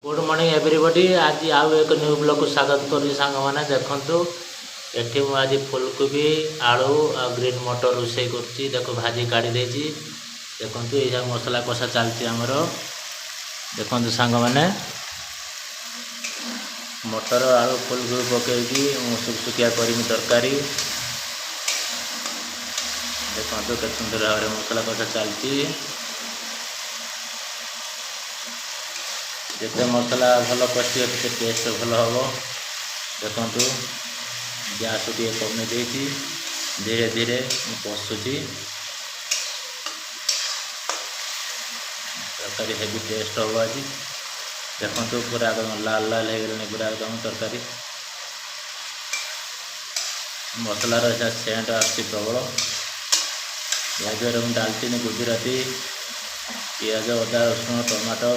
Good morning everybody. आज आउ एक न्यू ब्लॉग को स्वागत करुँच सांग मैंने देखु एटी मुझे आज फुलकोबी आलू आ ग्रीन मटर रोषे कर देखो भाजी काढ़ी देती देखु ये मसला कषा चलती आमर देखु सांग मैंने मटर आलू फुलकोबी पकईकी सुखसुखिया करमी तरकारी देखो के सुंदर भाव में मसला कषा चलती जिते मसला भल कषे टेस्ट भल हम देखु गैस टे कमी देती धीरे धीरे कषुची तरकारी हेवी टेस्ट हम आज देखु पूरा एकदम लाल लाल हो गले पूरा एकदम तरकारी मसलार सेंट आसी प्रबल यहाँ डालचीनी गुजराती पियाज अदा रसुण टमाटो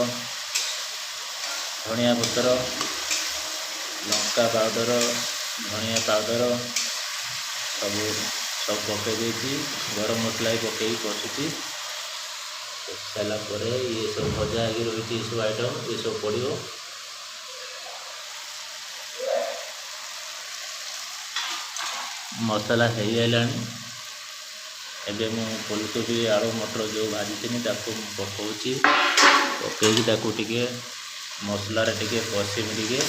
धनिया पतर लंका पाउडर धनिया पाउडर सब पकई देती गरम मसला ही पकई कषुची सारापर ये सब भजा हो रही सब आइटम ये सब पड़ो मसला हो गलानी एबे मु फुलकोबी आलू मटर जो भाजी पकाउची पकईकी टिके मसलार टिके कषिमी टिके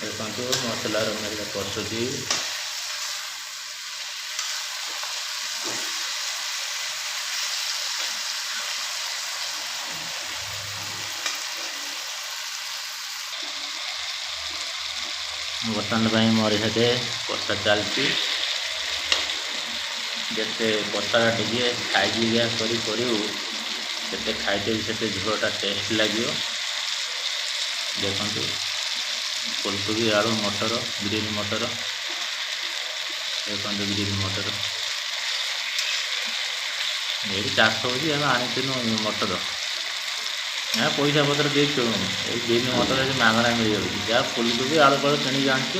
देखो मसलार कषुची बर्तमान मोर इते कषा चलती जिते कषा टे खाई करते खाई से झोलटा टेस्ट लगे देखु फुलकोबी आलू मटर ग्रीन मटर देखो ग्रीन मटर ये चाष हो आनी मटर यहाँ पैसा पतर दे ग्रीन मटर मागଣା मिल जाऊँगी जहाँ फुलकोबी आलू फल किणी जानचु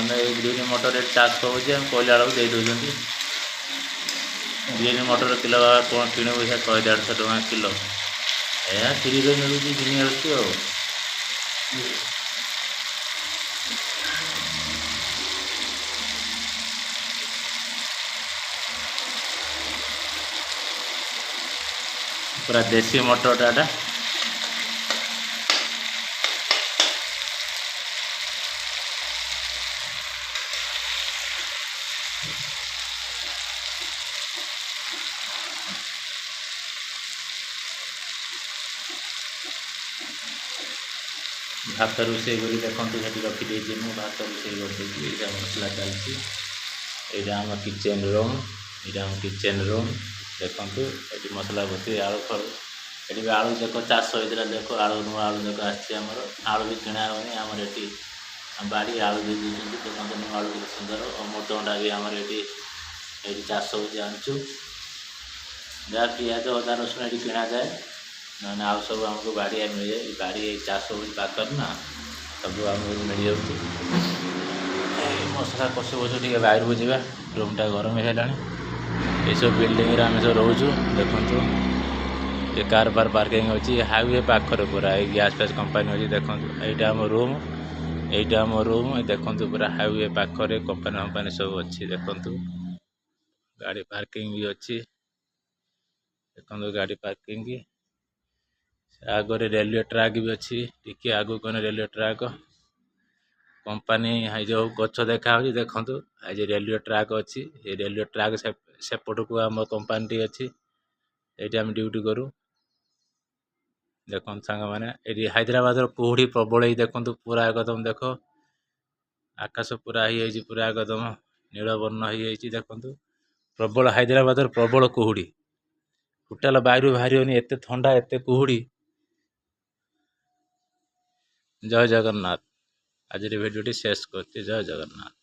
ना ग्रीन मटर रेट चाष हो कहला बेलू दे दौरान ग्रीन मटर किलो कौन किण 100-150 टका किलो या फ्री में मिलूँ घिनी पूरा देसी मटर टाटा भात रोषे कर देखो ये रखीदे भात रोषे कर मसला चलती यहाँ आम किचेन रूम देखो ये मसला बस आलू फल ये आलू देख चाष होता देख आलू नुआ आलू देख आमर आलू भी किणा होनी आमर ये बाड़ी आलू भी दूसरी देखो नुआ आलू के सुंदर अमृतभंडा भी आमर ये चाष हो जानचु जहाँ पियाज अदा रसुण ये किणा जाए ना आउ सब आमको बाड़िया मिल जाए बाड़ी चाष हो पाकर ना सब आम मिल जाऊँ मसला कषि बस टे बाहर को जा रूमटा गरम है ये सब बिल्डिंग आम सब रोचु देखु ये कार बार पार्किंग अच्छी हाईवे पाखर पूरा ये गैस फैस कंपानी अच्छी देखो यहाँ आम रूम देखो पूरा हाईवे पाखर कंपानी सब अच्छी देखु गाड़ी पार्किंग भी अच्छी देखो गाड़ी पार्किंग आगे रेलवे ट्रैक भी अच्छी टिके आगु कौन रेलवे ट्रैक कंपानी जो गच देखा देखु आज रेलवे ट्रैक अच्छी ये रेलवे ट्रैक सेपट को आम कंपानी अच्छी ये आम ड्यूटी करूँ देखो सांग मैंने ये हैदराबाद कुहुड़ी प्रबल ही देखु पूरा एकदम देख आकाश पूरा ही पूरा एकदम नीलवर्ण हो देखु प्रबल हैदराबाद प्रबल कुहुड़ी टोटाल बाहर बाहर एत ठंडा एत कुहुड़ी जय जगन्नाथ आज भिडियोटी शेष करते जय जगन्नाथ।